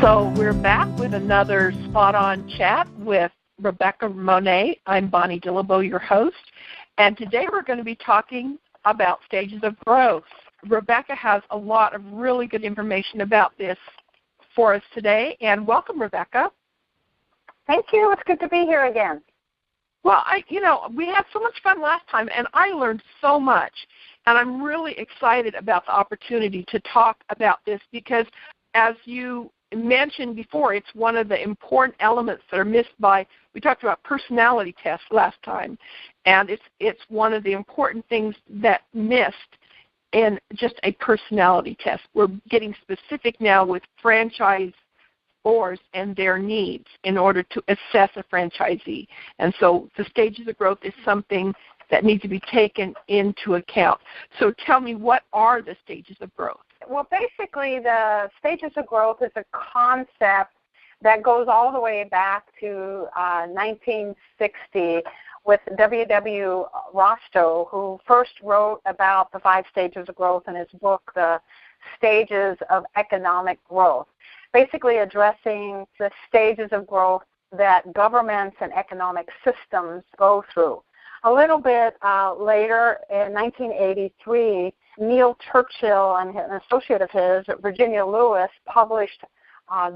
So we're back with another SpotOn chat with Rebecca Monet. I'm Bonnie Dillabo, your host, and today we're going to be talking about stages of growth. Rebecca has a lot of really good information about this for us today, and welcome, Rebecca. Thank you. It's good to be here again. Well, we had so much fun last time, and I learned so much, and I'm really excited about the opportunity to talk about this because, as you mentioned before, it's one of the important elements that are missed by, we talked about personality tests last time, and it's one of the important things that missed in just a personality test. We're getting specific now with franchisors and their needs in order to assess a franchisee. And so the stages of growth is something that needs to be taken into account. So tell me, what are the stages of growth? Well, basically, the stages of growth is a concept that goes all the way back to 1960 with W.W. Rostow, who first wrote about the 5 stages of growth in his book, The Stages of Economic Growth, basically addressing the stages of growth that governments and economic systems go through. A little bit later, in 1983, Neil Churchill and an associate of his, Virginia Lewis, published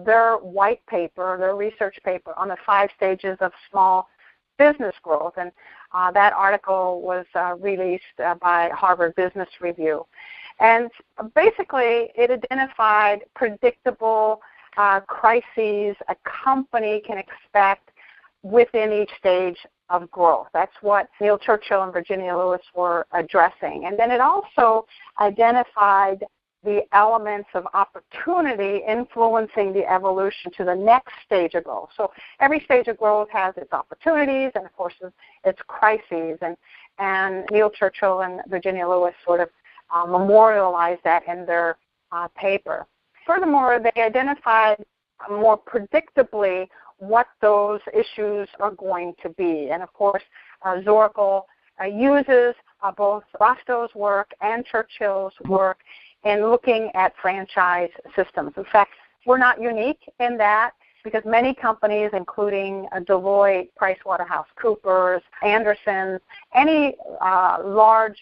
their white paper, their research paper on the 5 stages of small business growth. And that article was released by Harvard Business Review. And basically, it identified predictable crises a company can expect within each stage of growth. That's what Neil Churchill and Virginia Lewis were addressing. And then it also identified the elements of opportunity influencing the evolution to the next stage of growth. So every stage of growth has its opportunities and, of course, its crises. And Neil Churchill and Virginia Lewis sort of memorialized that in their paper. Furthermore, they identified more predictably what those issues are going to be. And, of course, Zoracle uses both Rostow's work and Churchill's work in looking at franchise systems. In fact, we're not unique in that because many companies, including Deloitte, PricewaterhouseCoopers, Anderson, any large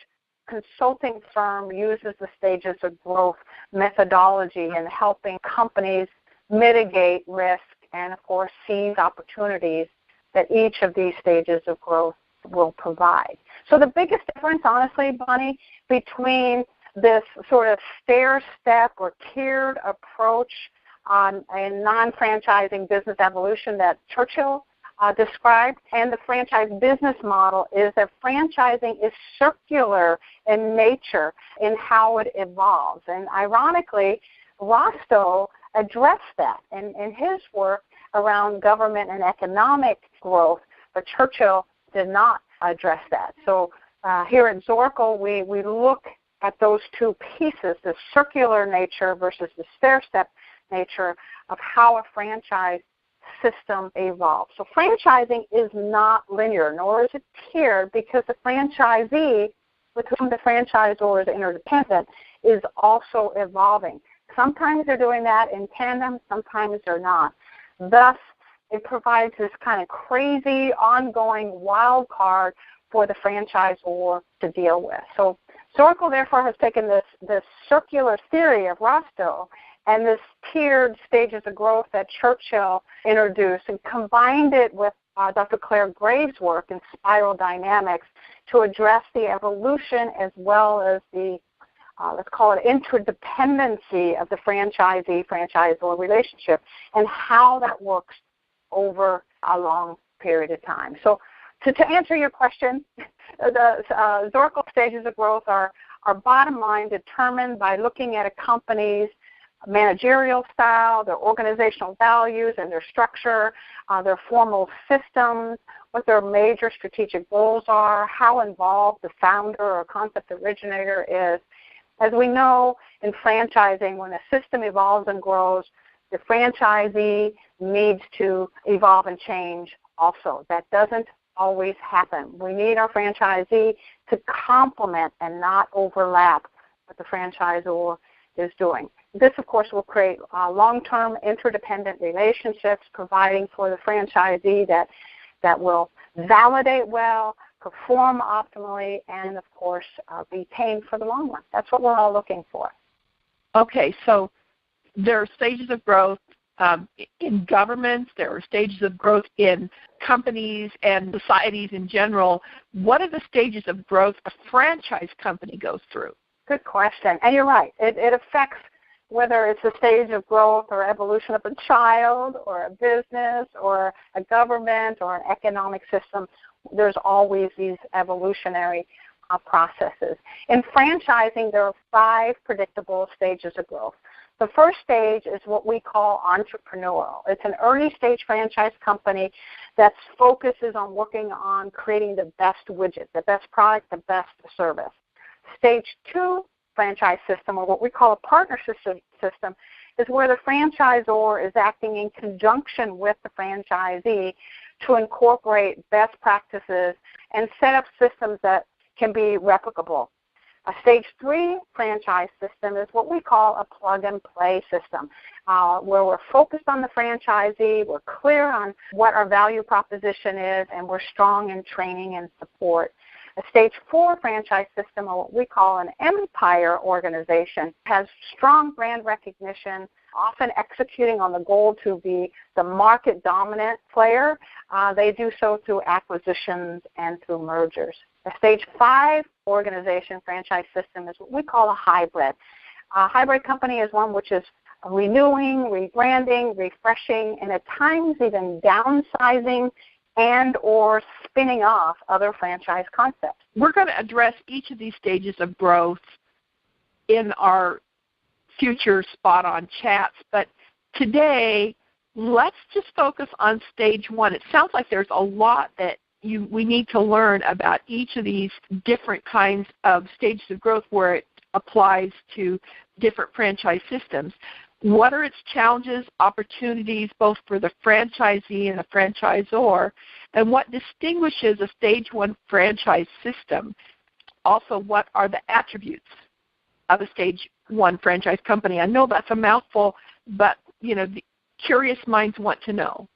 consulting firm uses the stages of growth methodology in helping companies mitigate risk and, of course, seize opportunities that each of these stages of growth will provide. So the biggest difference, honestly, Bonnie, between this sort of stair-step or tiered approach on a non-franchising business evolution that Churchill described and the franchise business model is that franchising is circular in nature in how it evolves. And ironically, Rostow addressed that in his work around government and economic growth, but Churchill did not address that. So here at Zoracle, we look at those two pieces, the circular nature versus the stair-step nature of how a franchise system evolves. So franchising is not linear, nor is it tiered, because the franchisee with whom the franchisor is interdependent is also evolving. Sometimes they're doing that in tandem, sometimes they're not. Thus, it provides this kind of crazy, ongoing wild card for the franchisor to deal with. So Zoracle, therefore, has taken this circular theory of Rostow and this tiered stages of growth that Churchill introduced and combined it with Dr. Claire Graves' work in spiral dynamics to address the evolution as well as the, let's call it, interdependency of the franchisee-franchisor relationship and how that works over a long period of time. So to answer your question, the Zoracle stages of growth are bottom line determined by looking at a company's managerial style, their organizational values and their structure, their formal systems, what their major strategic goals are, how involved the founder or concept originator is. As we know in franchising, when a system evolves and grows, the franchisee needs to evolve and change also. That doesn't always happen. We need our franchisee to complement and not overlap what the franchisor is doing. This, of course, will create long-term interdependent relationships, providing for the franchisee that will validate well, perform optimally, and, of course, retain for the long run. That's what we're all looking for. Okay, so there are stages of growth in governments. There are stages of growth in companies and societies in general. What are the stages of growth a franchise company goes through? Good question. And you're right. It affects whether it's a stage of growth or evolution of a child or a business or a government or an economic system. There's always these evolutionary processes. In franchising, there are 5 predictable stages of growth. The first stage is what we call entrepreneurial. It's an early-stage franchise company that focuses on working on creating the best widget, the best product, the best service. Stage 2 franchise system, or what we call a partnership system, is where the franchisor is acting in conjunction with the franchisee to incorporate best practices and set up systems that can be replicable. A stage 3 franchise system is what we call a plug-and-play system, where we're focused on the franchisee, we're clear on what our value proposition is, and we're strong in training and support. A stage 4 franchise system, or what we call an empire organization, has strong brand recognition, often executing on the goal to be the market dominant player. They do so through acquisitions and through mergers. A stage 5 organization franchise system is what we call a hybrid. A hybrid company is one which is renewing, rebranding, refreshing, and at times even downsizing and or spinning off other franchise concepts. We're going to address each of these stages of growth in our future SpotOn chats, but today let's just focus on stage 1. It sounds like there's a lot that we need to learn about each of these different kinds of stages of growth where it applies to different franchise systems. What are its challenges, opportunities, both for the franchisee and the franchisor, and what distinguishes a stage 1 franchise system? Also, what are the attributes of a stage 1 franchise company? I know that's a mouthful, but, the curious minds want to know.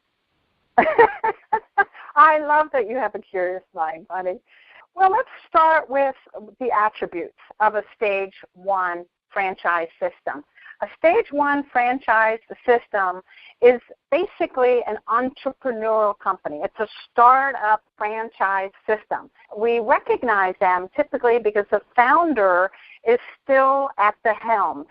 I love that you have a curious mind, honey. Well, let's start with the attributes of a stage 1 franchise system. A stage 1 franchise system is basically an entrepreneurial company. It's a startup franchise system. We recognize them typically because the founder is still at the helm.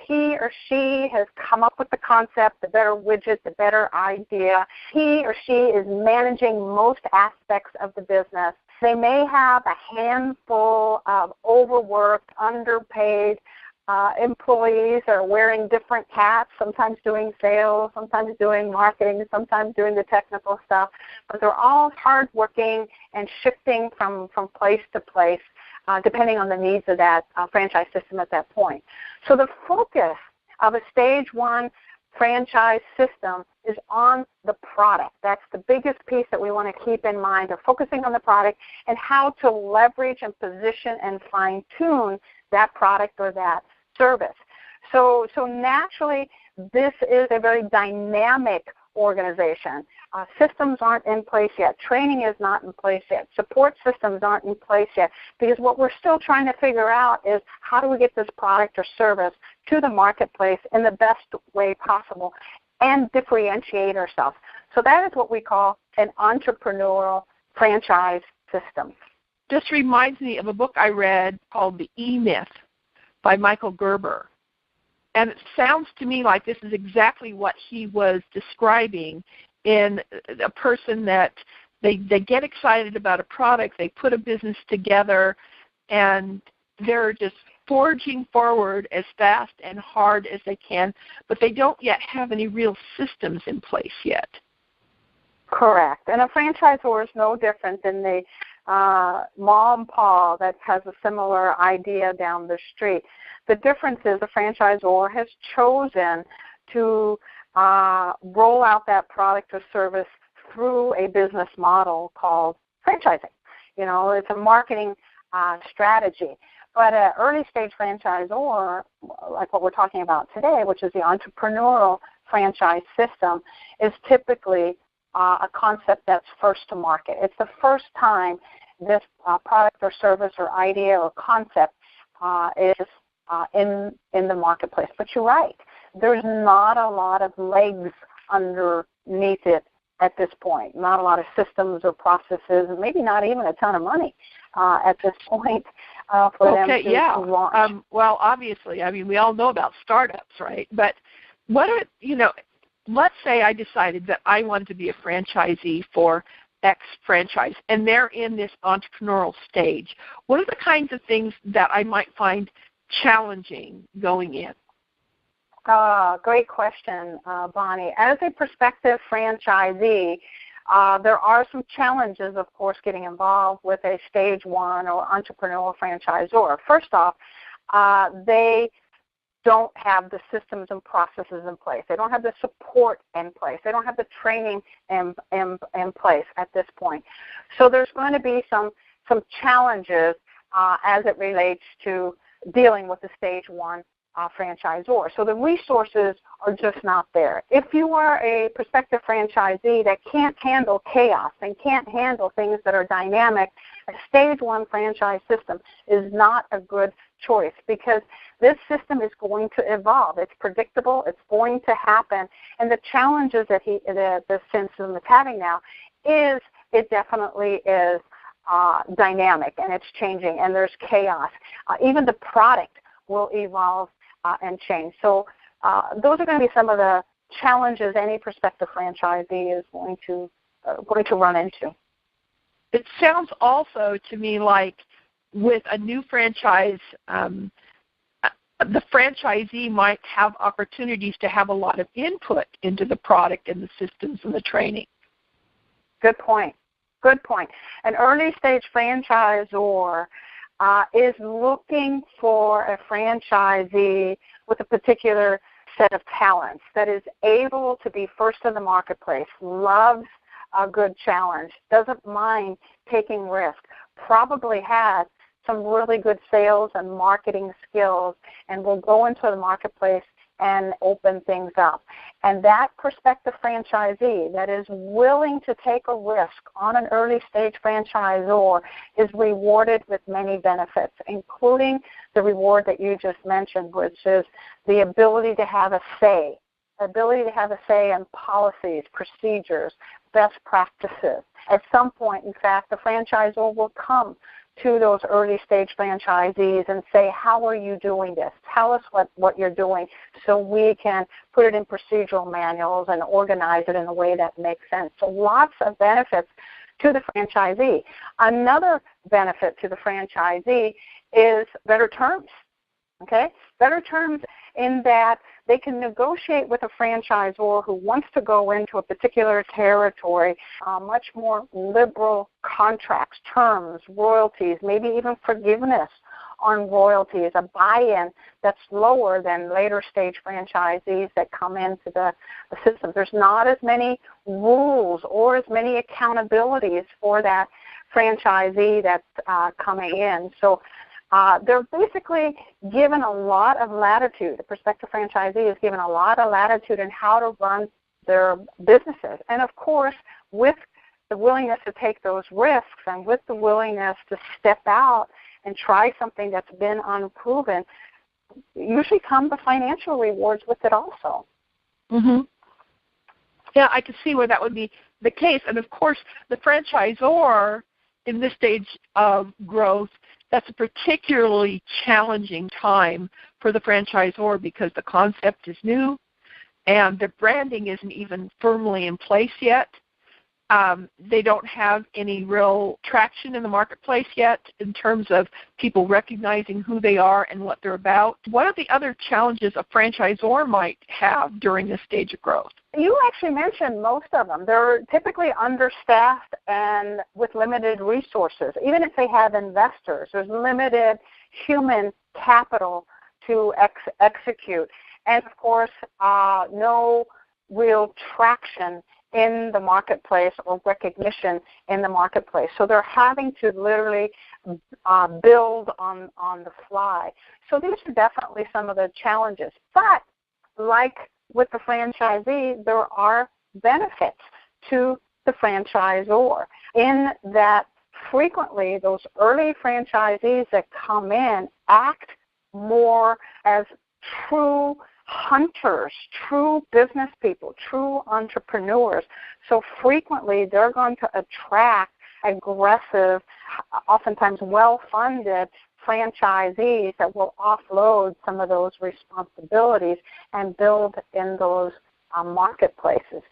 He or she has come up with the concept, the better widget, the better idea. He or she is managing most aspects of the business. They may have a handful of overworked, underpaid employees that are wearing different hats, sometimes doing sales, sometimes doing marketing, sometimes doing the technical stuff. But they're all hardworking and shifting from place to place, depending on the needs of that franchise system at that point. So the focus of a stage 1 franchise system is on the product. That's the biggest piece that we want to keep in mind. They're focusing on the product and how to leverage and position and fine-tune that product or that service. So naturally, this is a very dynamic organization. Systems aren't in place yet. Training is not in place yet. Support systems aren't in place yet, because what we're still trying to figure out is how do we get this product or service to the marketplace in the best way possible and differentiate ourselves. So that is what we call an entrepreneurial franchise system. This reminds me of a book I read called The E-Myth by Michael Gerber. And it sounds to me like this is exactly what he was describing in a person that they get excited about a product, they put a business together, and they're just forging forward as fast and hard as they can, but they don't yet have any real systems in place yet. Correct. And a franchisor is no different than the mom and pa that has a similar idea down the street. The difference is the franchisor has chosen to roll out that product or service through a business model called franchising. It's a marketing strategy. But an early-stage franchisor, like what we're talking about today, which is the entrepreneurial franchise system, is typically a concept that's first to market. It's the first time this product or service or idea or concept is in the marketplace. But you're right. There's not a lot of legs underneath it at this point. Not a lot of systems or processes, and maybe not even a ton of money at this point for them to launch. Well, obviously, I mean, we all know about startups, right? But what are, let's say I decided that I wanted to be a franchisee for X franchise, and they're in this entrepreneurial stage. What are the kinds of things that I might find challenging going in? Great question, Bonnie. As a prospective franchisee, there are some challenges, of course, getting involved with a stage one or entrepreneurial franchisor. First off, they don't have the systems and processes in place. They don't have the support in place. They don't have the training in place at this point. So there's going to be some challenges as it relates to dealing with the stage one franchisor. So the resources are just not there. If you are a prospective franchisee that can't handle chaos and can't handle things that are dynamic, a stage one franchise system is not a good choice, because this system is going to evolve. It's predictable. It's going to happen. And the challenges that the system is having now is it definitely is dynamic, and it's changing, and there's chaos. Even the product will evolve and change. So those are going to be some of the challenges any prospective franchisee is going to run into. It sounds also to me like with a new franchise, the franchisee might have opportunities to have a lot of input into the product and the systems and the training. Good point. Good point. An early-stage franchisor is looking for a franchisee with a particular set of talents that is able to be first in the marketplace, loves a good challenge, doesn't mind taking risk, probably has some really good sales and marketing skills, and will go into the marketplace and open things up. And that prospective franchisee that is willing to take a risk on an early stage franchisor is rewarded with many benefits, including the reward that you just mentioned, which is the ability to have a say in policies, procedures, best practices. At some point, in fact, the franchisor will come to those early stage franchisees and say, how are you doing this? Tell us what you're doing so we can put it in procedural manuals and organize it in a way that makes sense. So lots of benefits to the franchisee. Another benefit to the franchisee is better terms. Okay? Better terms in that they can negotiate with a franchisor who wants to go into a particular territory, much more liberal contracts, terms, royalties, maybe even forgiveness on royalties, a buy-in that's lower than later stage franchisees that come into the system. There's not as many rules or as many accountabilities for that franchisee that's coming in. So they're basically given a lot of latitude. The prospective franchisee is given a lot of latitude in how to run their businesses. And, of course, with the willingness to take those risks and with the willingness to step out and try something that's been unproven, usually come the financial rewards with it also. Mm-hmm. Yeah, I can see where that would be the case. And, of course, the franchisor in this stage of growth, that's a particularly challenging time for the franchisor because the concept is new and the branding isn't even firmly in place yet. They don't have any real traction in the marketplace yet in terms of people recognizing who they are and what they're about. What are the other challenges a franchisor might have during this stage of growth? You actually mentioned most of them. They're typically understaffed and with limited resources. Even if they have investors, there's limited human capital to execute. And, of course, no real traction in the marketplace or recognition in the marketplace. So they're having to literally build on the fly. So these are definitely some of the challenges. But like with the franchisee, there are benefits to the franchisor in that frequently those early franchisees that come in act more as true hunters, true business people, true entrepreneurs. So frequently they're going to attract aggressive, oftentimes well-funded franchisees that will offload some of those responsibilities and build in those marketplaces.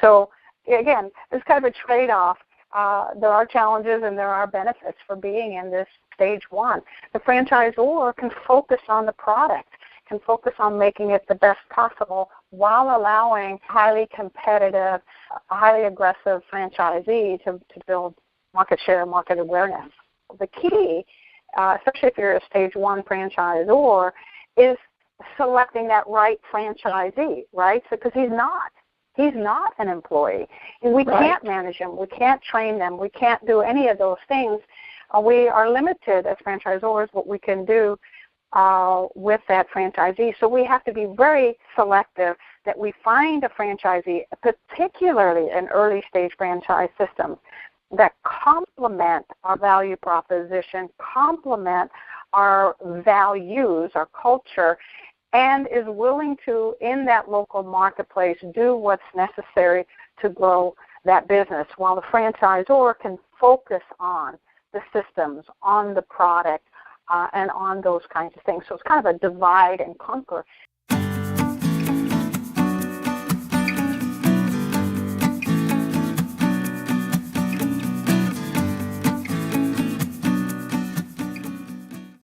So again, it's kind of a trade-off. There are challenges and there are benefits for being in this stage one. The franchisor can focus on the product, can focus on making it the best possible while allowing highly competitive, highly aggressive franchisee to build market share, market awareness. The key, especially if you're a stage one franchisor, is selecting that right franchisee, right? Because he's not an employee. And we can't manage him. We can't train them. We can't do any of those things. We are limited as franchisors what we can do with that franchisee. So we have to be very selective that we find a franchisee, particularly an early stage franchise system, that complement our value proposition, complement our values, our culture, and is willing to, in that local marketplace, do what's necessary to grow that business, while the franchisor can focus on the systems, on the product, and on those kinds of things. So it's kind of a divide and conquer